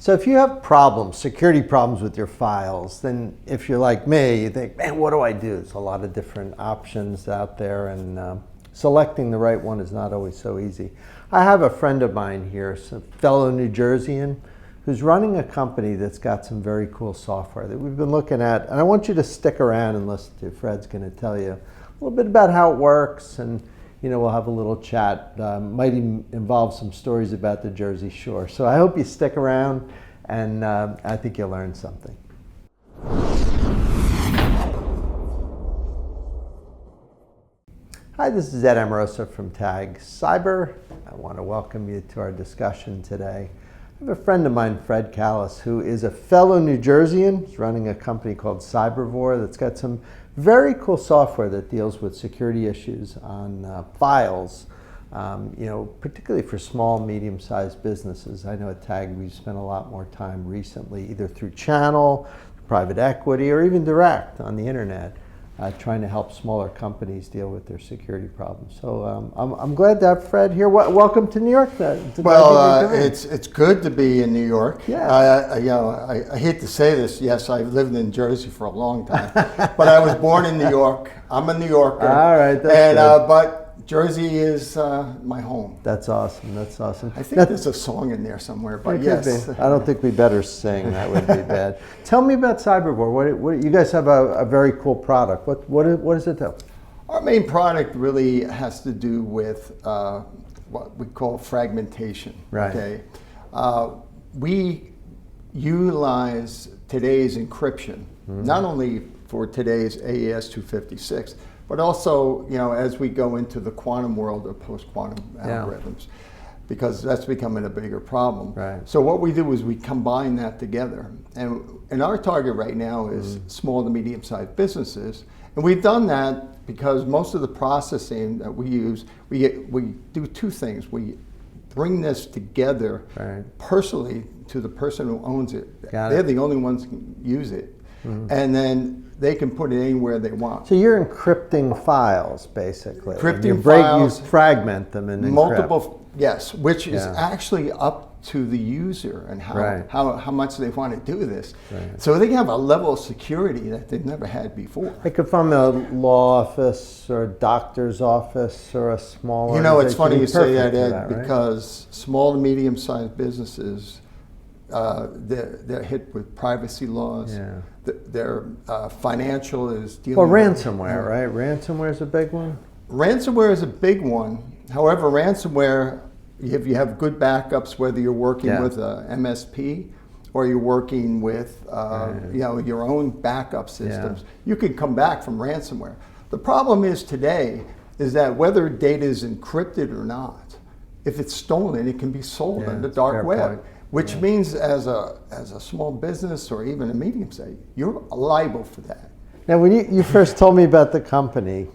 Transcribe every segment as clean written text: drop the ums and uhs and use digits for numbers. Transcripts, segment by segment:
So if you have problems, security problems with your files, then if you're like me, you think, man, what do I do? There's a lot of different options out there, and selecting the right one is not always so easy. I have a friend of mine here, a fellow New Jerseyan, who's running a company that's got some very cool software that we've been looking at. And I want you to stick around and listen to Fred's going to tell you a little bit about how it works, and we'll have a little chat. Might even involve some stories about the Jersey Shore. So I hope you stick around, and I think you'll learn something. Hi, this is Ed Amoroso from TAG Cyber. I want to welcome you to our discussion today. I have a friend of mine, Fred Callis, who is a fellow New Jerseyan. He's running a company called Cybervore that's got some very cool software that deals with security issues on files, particularly for small, medium-sized businesses. I know at TAG we've spent a lot more time recently, either through channel, private equity, or even direct on the internet, trying to help smaller companies deal with their security problems. So I'm glad to have Fred here. Welcome to New York. It's good to be in New York. Yeah. I hate to say this. Yes, I've lived in Jersey for a long time, but I was born in New York. I'm a New Yorker. All right, that's good. But Jersey is my home. That's awesome. That's awesome. I think there's a song in there somewhere, but yes. I don't think we better sing. That would be bad. Tell me about Cybervore. What you guys have a very cool product. What does it do? Our main product really has to do with what we call fragmentation. Right. Okay. We utilize today's encryption, not only for today's AES 256, but also, as we go into the quantum world or post-quantum algorithms, because that's becoming a bigger problem. Right. So what we do is we combine that together. And our target right now is small to medium-sized businesses. And we've done that because most of the processing that we use, we do two things. We bring this together personally to the person who owns it. They're the only ones who can use it. And then they can put it anywhere they want. So you're encrypting files, basically. Files. You fragment them and multiple, yes, which is actually up to the user and how much they want to do this. Right. So they have a level of security that they've never had before. Like if I'm a law office or a doctor's office or a small it's funny you say that, Ed, right? because small to medium-sized businesses, they're hit with privacy laws. Yeah. Their financial is dealing with ransomware, right? Ransomware is a big one. Ransomware is a big one. However, ransomware, if you have good backups, whether you're working with a MSP or you're working with your own backup systems, you can come back from ransomware. The problem is today is that whether data is encrypted or not, if it's stolen, it can be sold on the dark web. Which means as a small business or even a medium size, you're liable for that. Now, when you first told me about the company,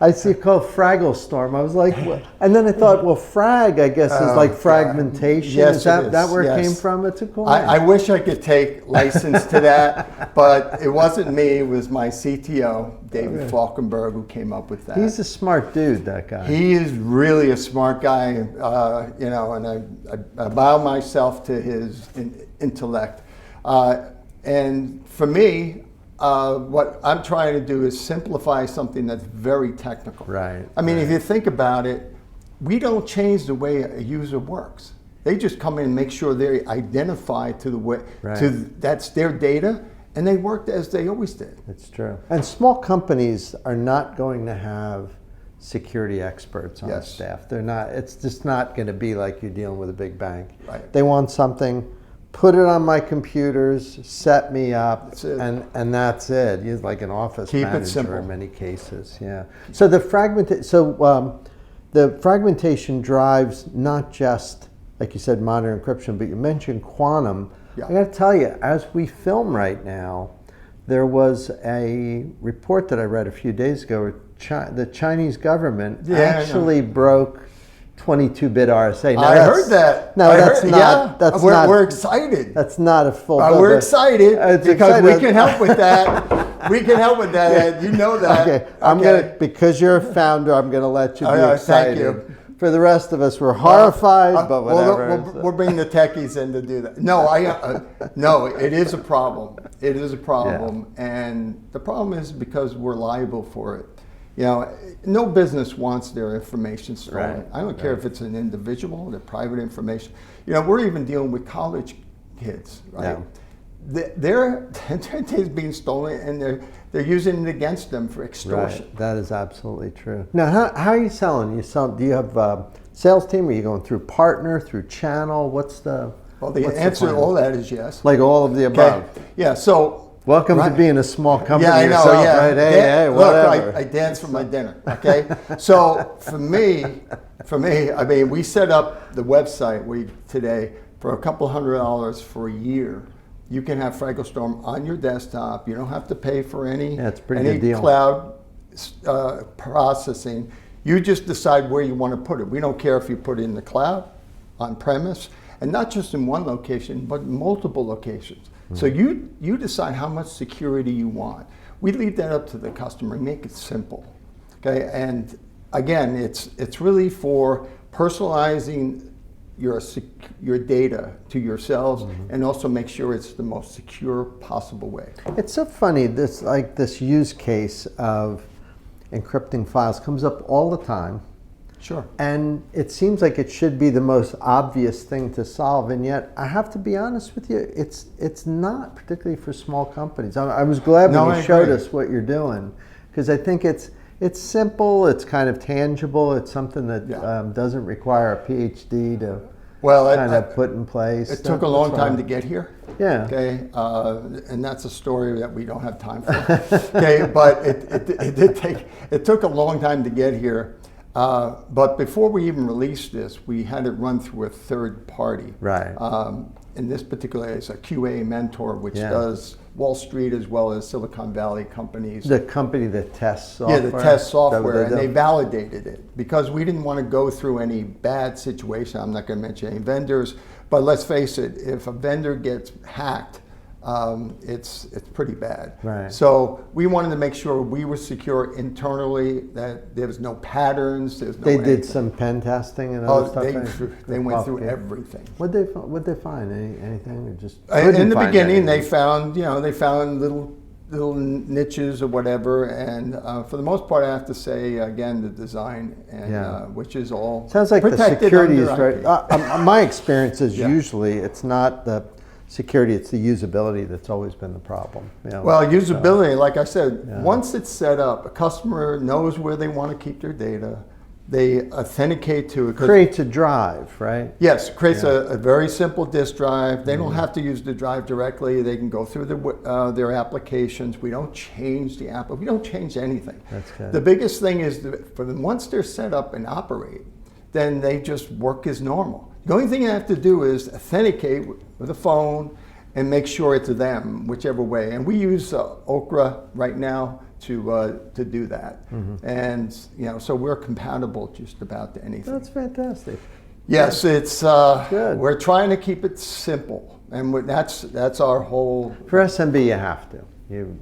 I see it called Fragglestorm. I was like, what? And then I thought, well, frag, I guess, is like fragmentation. Yes, is that where it came from? It's a cool name. I wish I could take license to that, but it wasn't me. It was my CTO, David Falkenberg, who came up with that. He's a smart dude, that guy. He is really a smart guy, and I bow myself to his intellect. And for me, what I'm trying to do is simplify something that's very technical. Right. I mean, if you think about it, we don't change the way a user works. They just come in and make sure they're identified to the way, that's their data, and they worked as they always did. That's true. And small companies are not going to have security experts on staff. They're not. It's just not going to be like you're dealing with a big bank. Right. They want something. Put it on my computers, set me up, and that's it. You're like an office manager in many cases. Yeah. So the fragmentation drives not just, like you said, modern encryption, but you mentioned quantum. Yeah. I got to tell you, as we film right now, there was a report that I read a few days ago where the Chinese government actually broke 22-bit RSA. Now, I heard that. No, that's not. We're excited. That's not a full. We're excited because we can help with that. We can help with that, Ed. You know that. Okay, I'm gonna, because you're a founder, I'm gonna let you be excited. Thank you. For the rest of us, we're horrified, but whatever. We'll bring the techies in to do that. No, no, it is a problem. It is a problem, and the problem is because we're liable for it. You know, no business wants their information stolen. I don't care if it's an individual, their private information. You know, we're even dealing with college kids, right? Their data is being stolen, and they're using it against them for extortion. Right. That is absolutely true. Now, how are you selling? Do you have a sales team? Are you going through partner, through channel? What's the answer to all that is yes. Like all of the above. Okay. Yeah. So. Welcome to being a small company I know, yourself, right? Hey, whatever. Look, I dance for my dinner, okay? So for me, I mean, we set up the website today for $200 for a year. You can have FrancoStorm on your desktop. You don't have to pay for any cloud processing. You just decide where you want to put it. We don't care if you put it in the cloud, on premise, and not just in one location, but multiple locations. So you decide how much security you want. We leave that up to the customer, make it simple, okay? And again, it's really for personalizing your data to yourselves, and also make sure it's the most secure possible way. It's so funny, this use case of encrypting files comes up all the time. Sure. And it seems like it should be the most obvious thing to solve, and yet I have to be honest with you, it's not, particularly for small companies. I was glad when you showed us what you're doing, because I think it's simple, it's kind of tangible, it's something that doesn't require a PhD to kind of put in place. It took a long time to get here. Yeah. Okay, and that's a story that we don't have time for. Okay, but it took a long time to get here. But before we even released this, we had it run through a third party. Right. In this particular case, a QA mentor, which does Wall Street as well as Silicon Valley companies. The company that tests software? Yeah, the test software, and they validated it. Because we didn't want to go through any bad situation, I'm not going to mention any vendors, but let's face it, if a vendor gets hacked, it's pretty bad. Right. So we wanted to make sure we were secure internally, that there was no patterns. There's no. They did some pen testing and other stuff. They went through everything. What'd they find? Anything? Or just in the beginning, they found little niches or whatever, and for the most part, I have to say again the design, and which is all sounds like the security is right. My experience is usually it's not the security, it's the usability that's always been the problem. Well, usability, like I said, once it's set up, a customer knows where they want to keep their data. They authenticate to it. Creates a drive, right? Yes, creates a very simple disk drive. They don't have to use the drive directly. They can go through their applications. We don't change the app. We don't change anything. That's good. The biggest thing is once they're set up and operate, then they just work as normal. The only thing you have to do is authenticate with a phone and make sure it's them, whichever way. And we use Okra right now to do that. And so we're compatible just about to anything. That's fantastic. Yes, it's good. We're trying to keep it simple, and that's our whole. For SMB, you have to.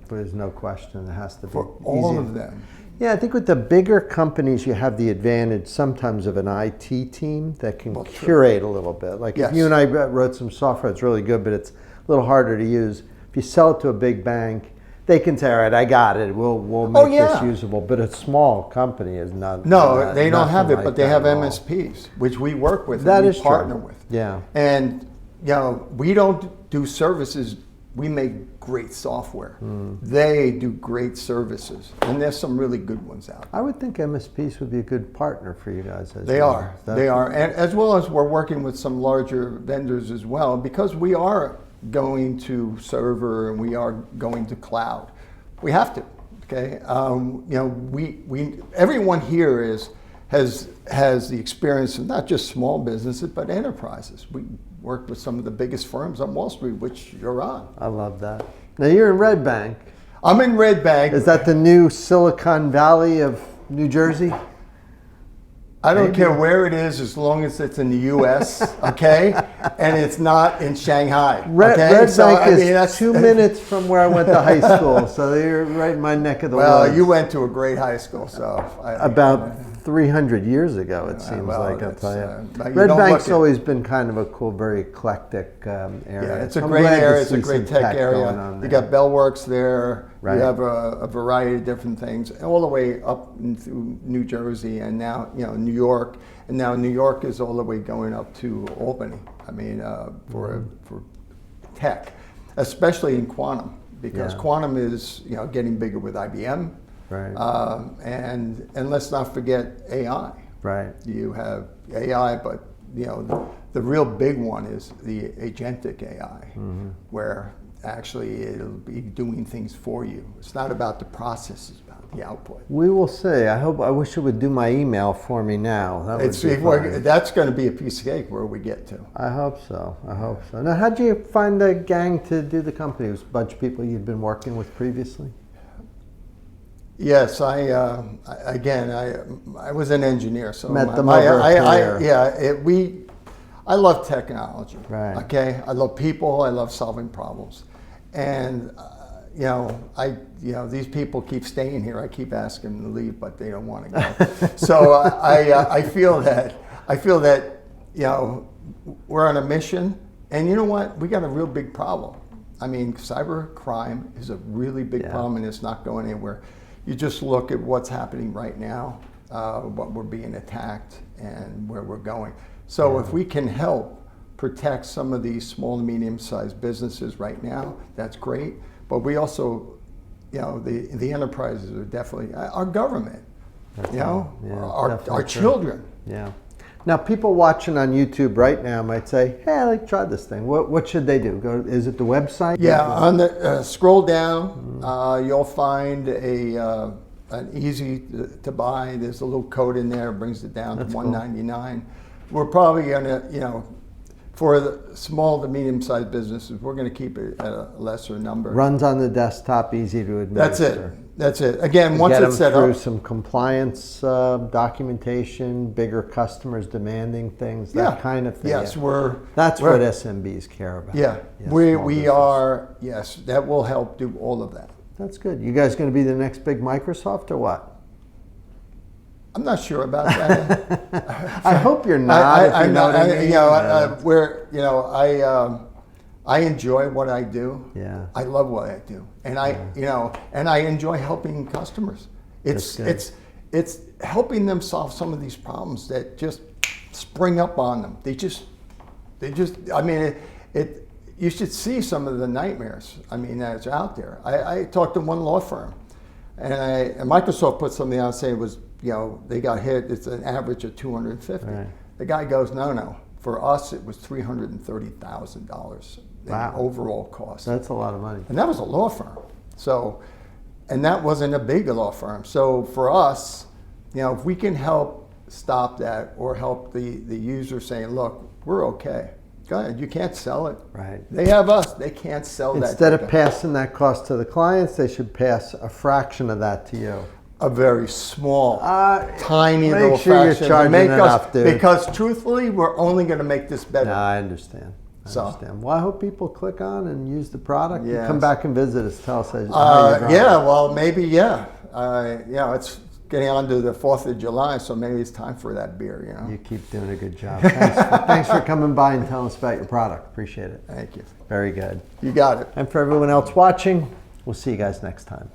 There's no question. It has to be for all of them. Yeah, I think with the bigger companies, you have the advantage sometimes of an IT team that can curate a little bit. Like if you and I wrote some software, it's really good, but it's a little harder to use. If you sell it to a big bank, they can say, all right, I got it. We'll make this usable. But a small company is not. No, they don't have it, but they have MSPs, which we work with and we partner with. Yeah. And we don't do services. We make great software. They do great services, and there's some really good ones out there. I would think MSPs would be a good partner for you guys. They are, and as well as we're working with some larger vendors as well, because we are going to server and we are going to cloud. We have to. Okay, everyone here has the experience of not just small businesses but enterprises. We work with some of the biggest firms on Wall Street, which you're on. I love that. Now you're in Red Bank. I'm in Red Bank. Is that the new Silicon Valley of New Jersey? I don't care where it is as long as it's in the U.S., okay? And it's not in Shanghai. Red Bank is 2 minutes from where I went to high school, so you're right in my neck of the woods. Well, you went to a great high school, so. About 300 years ago, it seems well, like, I'll tell you. but you Red don't Bank's look at- always been kind of a cool, very eclectic area. Yeah, it's a So I'm great glad to area. It's a see great some tech area. going on You there. got Bellworks there. Right. You have a variety of different things, all the way up into New Jersey, and now New York, and now New York is all the way going up to Albany. I mean, for tech, especially in quantum, because Yeah. quantum is getting bigger with IBM, Right. and let's not forget AI. Right. You have AI, but the real big one is the agentic AI, where actually it'll be doing things for you. It's not about the process; it's about the output. We will see. I wish it would do my email for me now. That would be fun. That's going to be a piece of cake where we get to. I hope so. I hope so. Now, how'd you find the gang to do the company? It was a bunch of people you'd been working with previously? Yes, I was an engineer, so Met them over a career. I love technology. Right. Okay, I love people. I love solving problems, and these people keep staying here. I keep asking them to leave, but they don't want to go. So I feel that we're on a mission, and you know what? We got a real big problem. I mean, cyber crime is a really big problem, and it's not going anywhere. You just look at what's happening right now, what we're being attacked, and where we're going. So if we can help protect some of these small and medium-sized businesses right now, that's great. But we also, the enterprises are definitely our government, our children. Yeah. Now, people watching on YouTube right now might say, "Hey, I tried this thing. What should they do? Is it the website?" Yeah, on the scroll down, you'll find an easy to buy. There's a little code in there, brings it down to $199. We're probably gonna, for the small to medium-sized businesses, we're gonna keep it at a lesser number. Runs on the desktop, easy to administer. That's it. Again, once it's set through up, some compliance documentation, bigger customers demanding things, that kind of thing. Yes, that's what SMBs care about. Yeah, Yes, we are. Yes, that will help do all of that. That's good. You guys going to be the next big Microsoft or what? I'm not sure about that. I hope you're not. I enjoy what I do. Yeah. I love what I do, and I enjoy helping customers. It's helping them solve some of these problems that just spring up on them. I mean, you should see some of the nightmares. I mean, that's out there. I talked to one law firm, and Microsoft put something out saying it was, they got hit. It's an average of $250. Right. The guy goes, no. For us, it was $330,000 in overall cost. That's a lot of money. And that was a law firm. So, and that wasn't a big law firm. So for us, if we can help stop that or help the user saying, look, we're okay. Go ahead, you can't sell it. Right. They have us, they can't sell that. Instead of passing that cost to the clients, they should pass a fraction of that to you. A very small, tiny make little sure fraction. You're charging enough, dude. Because truthfully, we're only going to make this better. No, I understand. Well, I hope people click on and use the product. Yes. And come back and visit us. Tell us how you're well, maybe, it's getting on to the 4th of July, so maybe it's time for that beer, You keep doing a good job. Thanks for coming by and telling us about your product. Appreciate it. Thank you. Very good. You got it. And for everyone else watching, we'll see you guys next time.